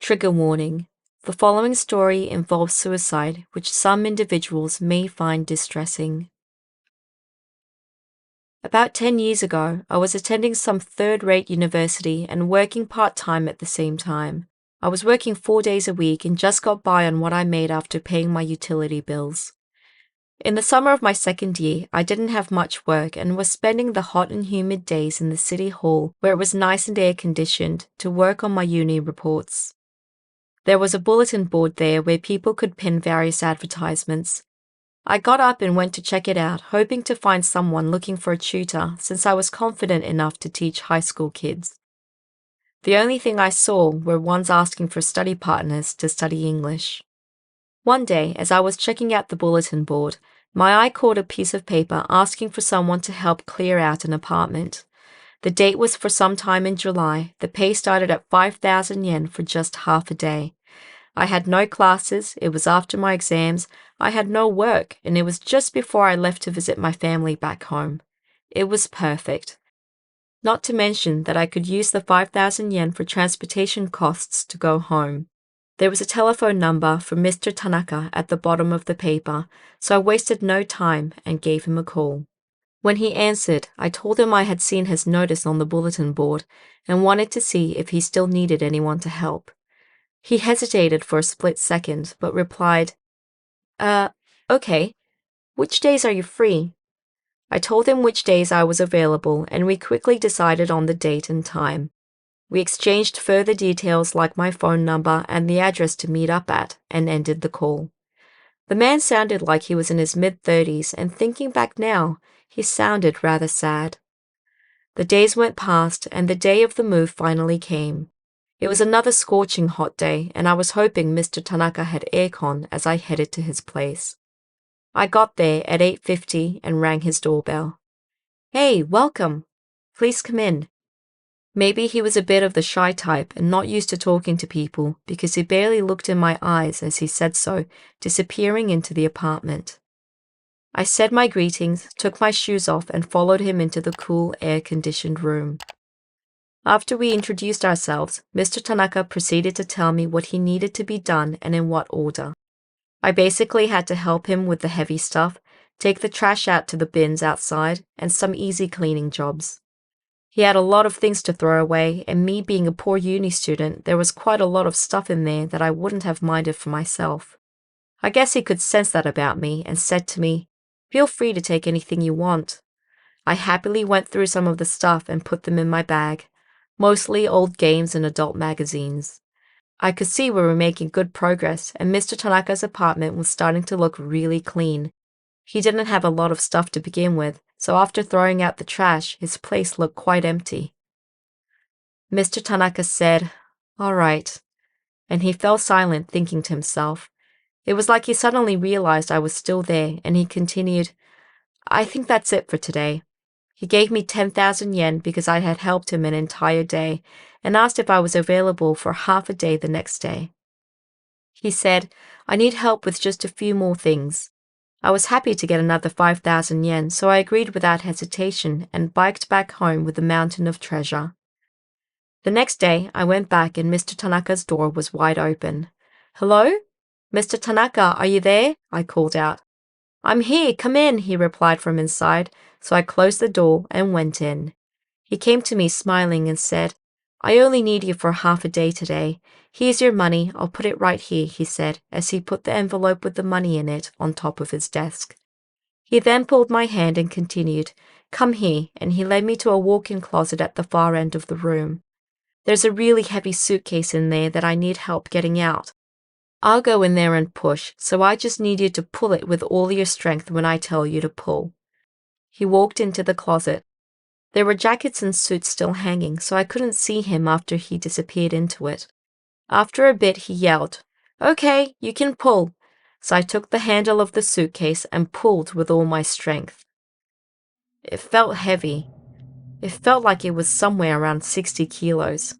Trigger warning. The following story involves suicide, which some individuals may find distressing. About 10 years ago, I was attending some third-rate university and working part-time at the same time. I was working 4 days a week and just got by on what I made after paying my utility bills. In the summer of my second year, I didn't have much work and was spending the hot and humid days in the city hall where it was nice and air-conditioned to work on my uni reports. There was a bulletin board there where people could pin various advertisements. I got up and went to check it out, hoping to find someone looking for a tutor since I was confident enough to teach high school kids. The only thing I saw were ones asking for study partners to study English. One day, as I was checking out the bulletin board, my eye caught a piece of paper asking for someone to help clear out an apartment. The date was for some time in July. The pay started at 5,000 yen for just half a day. I had no classes, it was after my exams, I had no work, and it was just before I left to visit my family back home. It was perfect. Not to mention that I could use the 5,000 yen for transportation costs to go home. There was a telephone number for Mr. Tanaka at the bottom of the paper, so I wasted no time and gave him a call. When he answered, I told him I had seen his notice on the bulletin board and wanted to see if he still needed anyone to help. He hesitated for a split second, but replied, okay. Which days are you free? I told him which days I was available, and we quickly decided on the date and time. We exchanged further details like my phone number and the address to meet up at, and ended the call. The man sounded like he was in his mid-30s, and thinking back now, he sounded rather sad. The days went past, and the day of the move finally came. It was another scorching hot day, and I was hoping Mr. Tanaka had aircon as I headed to his place. I got there at 8:50 and rang his doorbell. "Hey, welcome. Please come in." Maybe he was a bit of the shy type and not used to talking to people because he barely looked in my eyes as he said so, disappearing into the apartment. I said my greetings, took my shoes off, and followed him into the cool, air-conditioned room. After we introduced ourselves, Mr. Tanaka proceeded to tell me what he needed to be done and in what order. I basically had to help him with the heavy stuff, take the trash out to the bins outside, and some easy cleaning jobs. He had a lot of things to throw away, and me being a poor uni student, there was quite a lot of stuff in there that I wouldn't have minded for myself. I guess he could sense that about me and said to me, "Feel free to take anything you want." I happily went through some of the stuff and put them in my bag. Mostly old games and adult magazines. I could see we were making good progress, and Mr. Tanaka's apartment was starting to look really clean. He didn't have a lot of stuff to begin with, so after throwing out the trash, his place looked quite empty. Mr. Tanaka said, "All right," and he fell silent, thinking to himself. It was like he suddenly realized I was still there, and he continued, "I think that's it for today." He gave me 10,000 yen because I had helped him an entire day and asked if I was available for half a day the next day. He said, "I need help with just a few more things." I was happy to get another 5,000 yen, so I agreed without hesitation and biked back home with a mountain of treasure. The next day, I went back and Mr. Tanaka's door was wide open. "Hello? Mr. Tanaka, are you there?" I called out. "I'm here, come in," he replied from inside, so I closed the door and went in. He came to me smiling and said, "I only need you for half a day today. Here's your money, I'll put it right here," he said, as he put the envelope with the money in it on top of his desk. He then pulled my hand and continued, "Come here," and he led me to a walk-in closet at the far end of the room. "There's a really heavy suitcase in there that I need help getting out. I'll go in there and push, so I just need you to pull it with all your strength when I tell you to pull." He walked into the closet. There were jackets and suits still hanging, so I couldn't see him after he disappeared into it. After a bit, he yelled, "Okay, you can pull." So I took the handle of the suitcase and pulled with all my strength. It felt heavy. It felt like it was somewhere around 60 kilos.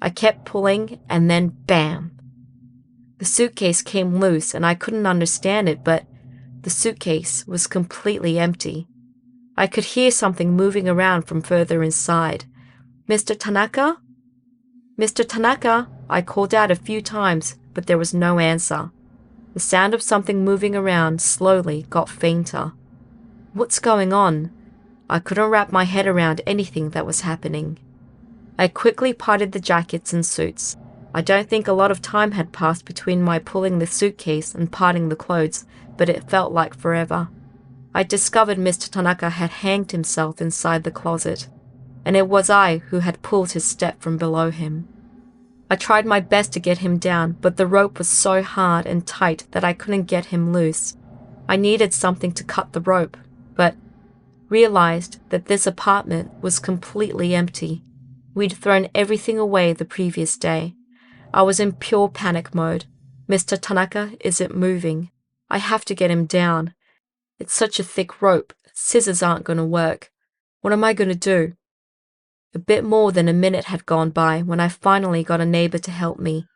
I kept pulling, and then bam! The suitcase came loose and I couldn't understand it, but the suitcase was completely empty. I could hear something moving around from further inside. "Mr. Tanaka? Mr. Tanaka, I called out a few times, but there was no answer. The sound of something moving around slowly got fainter. What's going on? I couldn't wrap my head around anything that was happening. I quickly parted the jackets and suits. I don't think a lot of time had passed between my pulling the suitcase and parting the clothes, but it felt like forever. I discovered Mr. Tanaka had hanged himself inside the closet, and it was I who had pulled his step from below him. I tried my best to get him down, but the rope was so hard and tight that I couldn't get him loose. I needed something to cut the rope, but realized that this apartment was completely empty. We'd thrown everything away the previous day. I was in pure panic mode. Mr. Tanaka isn't moving. I have to get him down. It's such a thick rope. Scissors aren't going to work. What am I going to do? A bit more than a minute had gone by when I finally got a neighbor to help me.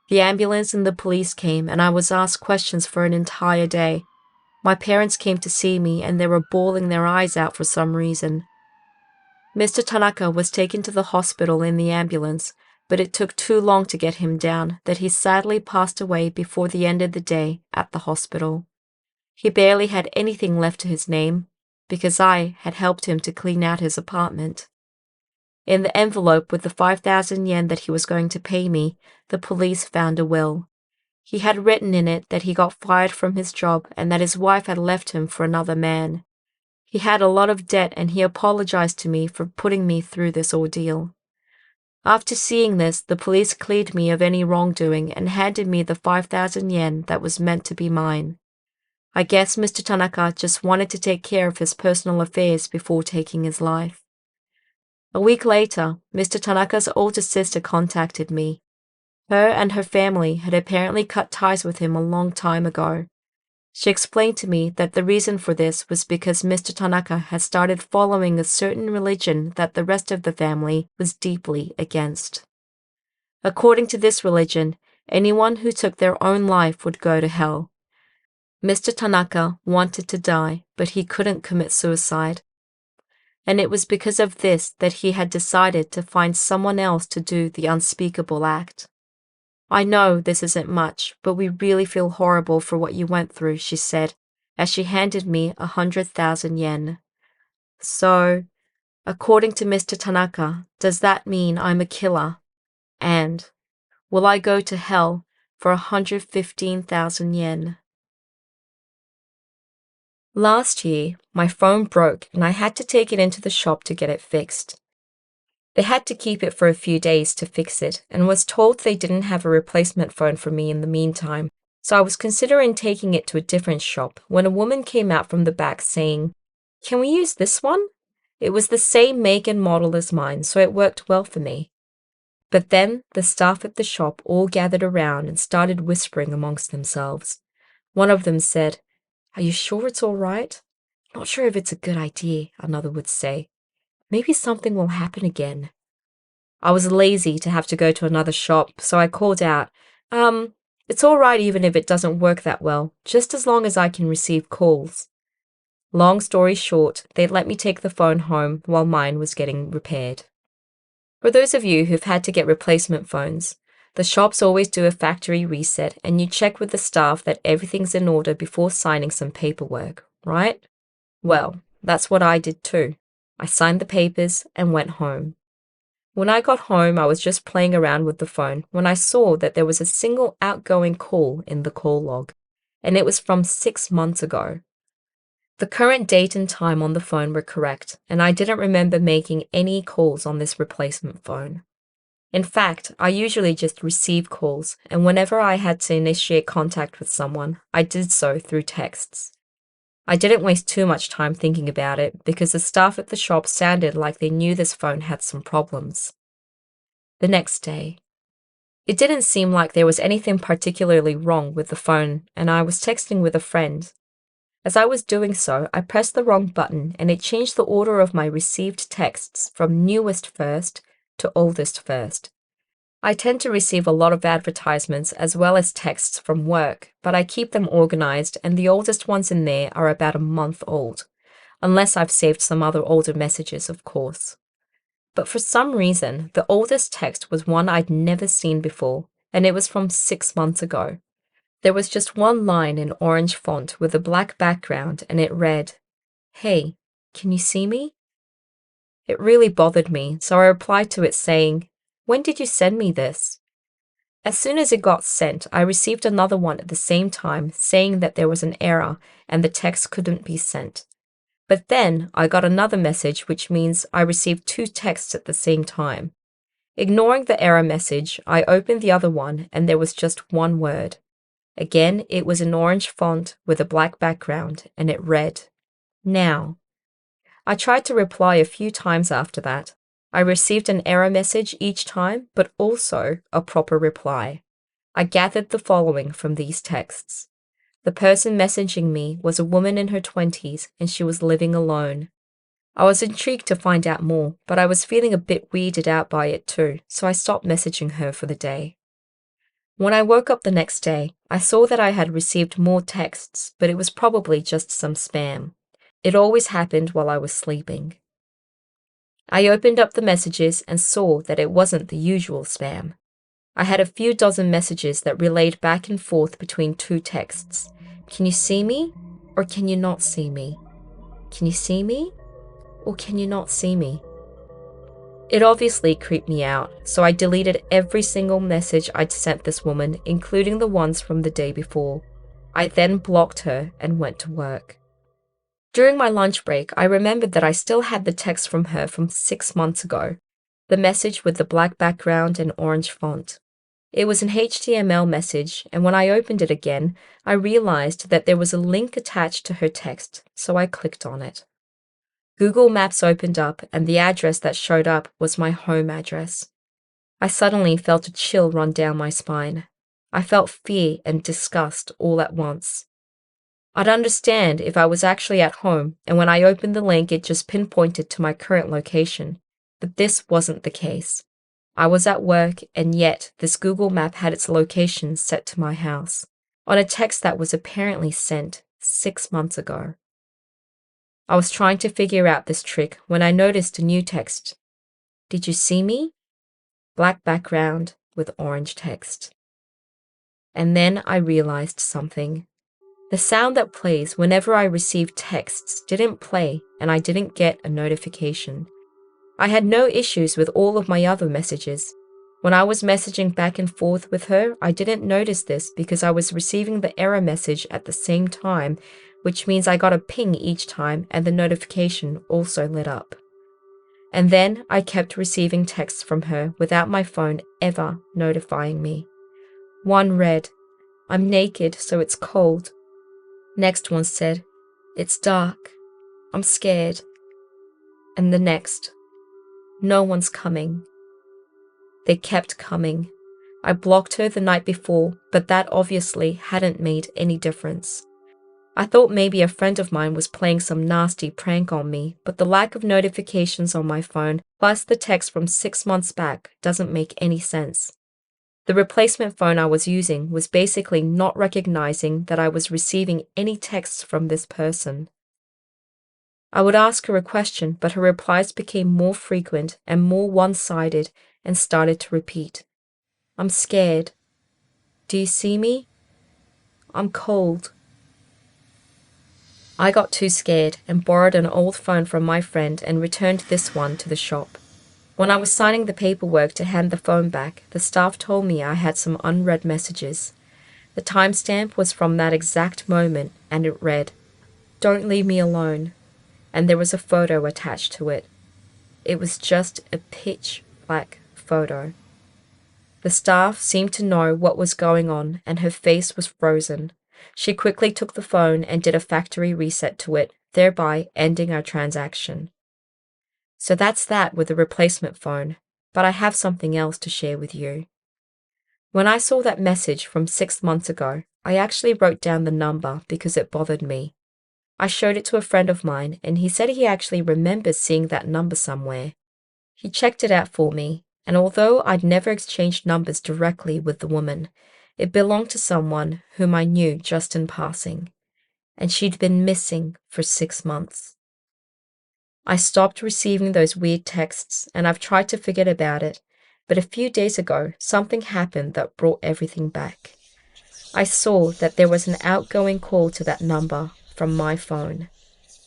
The ambulance and the police came, and I was asked questions for an entire day. My parents came to see me, and they were bawling their eyes out for some reason. Mr. Tanaka was taken to the hospital in the ambulance, but it took too long to get him down that he sadly passed away before the end of the day at the hospital. He barely had anything left to his name, because I had helped him to clean out his apartment. In the envelope with the 5,000 yen that he was going to pay me, the police found a will. He had written in it that he got fired from his job and that his wife had left him for another man. He had a lot of debt and he apologized to me for putting me through this ordeal. After seeing this, the police cleared me of any wrongdoing and handed me the 5,000 yen that was meant to be mine. I guess Mr. Tanaka just wanted to take care of his personal affairs before taking his life. A week later, Mr. Tanaka's older sister contacted me. Her and her family had apparently cut ties with him a long time ago. She explained to me that the reason for this was because Mr. Tanaka had started following a certain religion that the rest of the family was deeply against. According to this religion, anyone who took their own life would go to hell. Mr. Tanaka wanted to die, but he couldn't commit suicide. And it was because of this that he had decided to find someone else to do the unspeakable act. I know this isn't much, but we really feel horrible for what you went through, she said, as she handed me 100,000 yen. So, according to Mr. Tanaka, does that mean I'm a killer? And will I go to hell for 115,000 yen? Last year, my phone broke and I had to take it into the shop to get it fixed. They had to keep it for a few days to fix it and was told they didn't have a replacement phone for me in the meantime, so I was considering taking it to a different shop when a woman came out from the back saying, "Can we use this one?" It was the same make and model as mine, so it worked well for me. But then the staff at the shop all gathered around and started whispering amongst themselves. One of them said, "Are you sure it's all right?" "Not sure if it's a good idea," another would say. "Maybe something will happen again." I was lazy to have to go to another shop, so I called out, "It's all right even if it doesn't work that well, just as long as I can receive calls." Long story short, they let me take the phone home while mine was getting repaired. For those of you who've had to get replacement phones, the shops always do a factory reset and you check with the staff that everything's in order before signing some paperwork, right? Well, that's what I did too. I signed the papers and went home. When I got home, I was just playing around with the phone when I saw that there was a single outgoing call in the call log, and it was from 6 months ago. The current date and time on the phone were correct, and I didn't remember making any calls on this replacement phone. In fact, I usually just receive calls, and whenever I had to initiate contact with someone, I did so through texts. I didn't waste too much time thinking about it because the staff at the shop sounded like they knew this phone had some problems. The next day, it didn't seem like there was anything particularly wrong with the phone, and I was texting with a friend. As I was doing so, I pressed the wrong button and it changed the order of my received texts from newest first to oldest first. I tend to receive a lot of advertisements as well as texts from work, but I keep them organized and the oldest ones in there are about a month old, unless I've saved some other older messages, of course. But for some reason, the oldest text was one I'd never seen before, and it was from 6 months ago. There was just one line in orange font with a black background, and it read, "Hey, can you see me?" It really bothered me, so I replied to it saying, "When did you send me this?" As soon as it got sent, I received another one at the same time saying that there was an error and the text couldn't be sent. But then I got another message, which means I received two texts at the same time. Ignoring the error message, I opened the other one and there was just one word. Again, it was in orange font with a black background and it read, "Now." I tried to reply a few times after that. I received an error message each time, but also a proper reply. I gathered the following from these texts. The person messaging me was a woman in her 20s and she was living alone. I was intrigued to find out more, but I was feeling a bit weirded out by it too, so I stopped messaging her for the day. When I woke up the next day, I saw that I had received more texts, but it was probably just some spam. It always happened while I was sleeping. I opened up the messages and saw that it wasn't the usual spam. I had a few dozen messages that relayed back and forth between two texts. Can you see me? Or can you not see me? Can you see me? Or can you not see me? It obviously creeped me out, so I deleted every single message I'd sent this woman, including the ones from the day before. I then blocked her and went to work. During my lunch break, I remembered that I still had the text from her from 6 months ago, the message with the black background and orange font. It was an HTML message, and when I opened it again, I realized that there was a link attached to her text, so I clicked on it. Google Maps opened up, and the address that showed up was my home address. I suddenly felt a chill run down my spine. I felt fear and disgust all at once. I'd understand if I was actually at home, and when I opened the link, it just pinpointed to my current location. But this wasn't the case. I was at work, and yet this Google map had its location set to my house, on a text that was apparently sent 6 months ago. I was trying to figure out this trick when I noticed a new text. Did you see me? Black background with orange text. And then I realized something. The sound that plays whenever I receive texts didn't play, and I didn't get a notification. I had no issues with all of my other messages. When I was messaging back and forth with her, I didn't notice this because I was receiving the error message at the same time, which means I got a ping each time and the notification also lit up. And then I kept receiving texts from her without my phone ever notifying me. One read, "I'm naked, so it's cold." Next one said, "It's dark. I'm scared." And the next, "No one's coming." They kept coming. I blocked her the night before, but that obviously hadn't made any difference. I thought maybe a friend of mine was playing some nasty prank on me, but the lack of notifications on my phone, plus the text from 6 months back, doesn't make any sense. The replacement phone I was using was basically not recognizing that I was receiving any texts from this person. I would ask her a question, but her replies became more frequent and more one-sided and started to repeat. "I'm scared. Do you see me? I'm cold." I got too scared and borrowed an old phone from my friend and returned this one to the shop. When I was signing the paperwork to hand the phone back, the staff told me I had some unread messages. The timestamp was from that exact moment, and it read, "Don't leave me alone," and there was a photo attached to it. It was just a pitch black photo. The staff seemed to know what was going on, and her face was frozen. She quickly took the phone and did a factory reset to it, thereby ending our transaction. So that's that with the replacement phone, but I have something else to share with you. When I saw that message from 6 months ago, I actually wrote down the number because it bothered me. I showed it to a friend of mine, and he said he actually remembers seeing that number somewhere. He checked it out for me, and although I'd never exchanged numbers directly with the woman, it belonged to someone whom I knew just in passing, and she'd been missing for 6 months. I stopped receiving those weird texts and I've tried to forget about it, but a few days ago, something happened that brought everything back. I saw that there was an outgoing call to that number from my phone.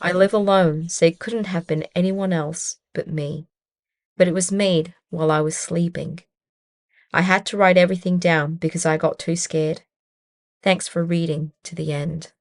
I live alone, so it couldn't have been anyone else but me. But it was made while I was sleeping. I had to write everything down because I got too scared. Thanks for reading to the end.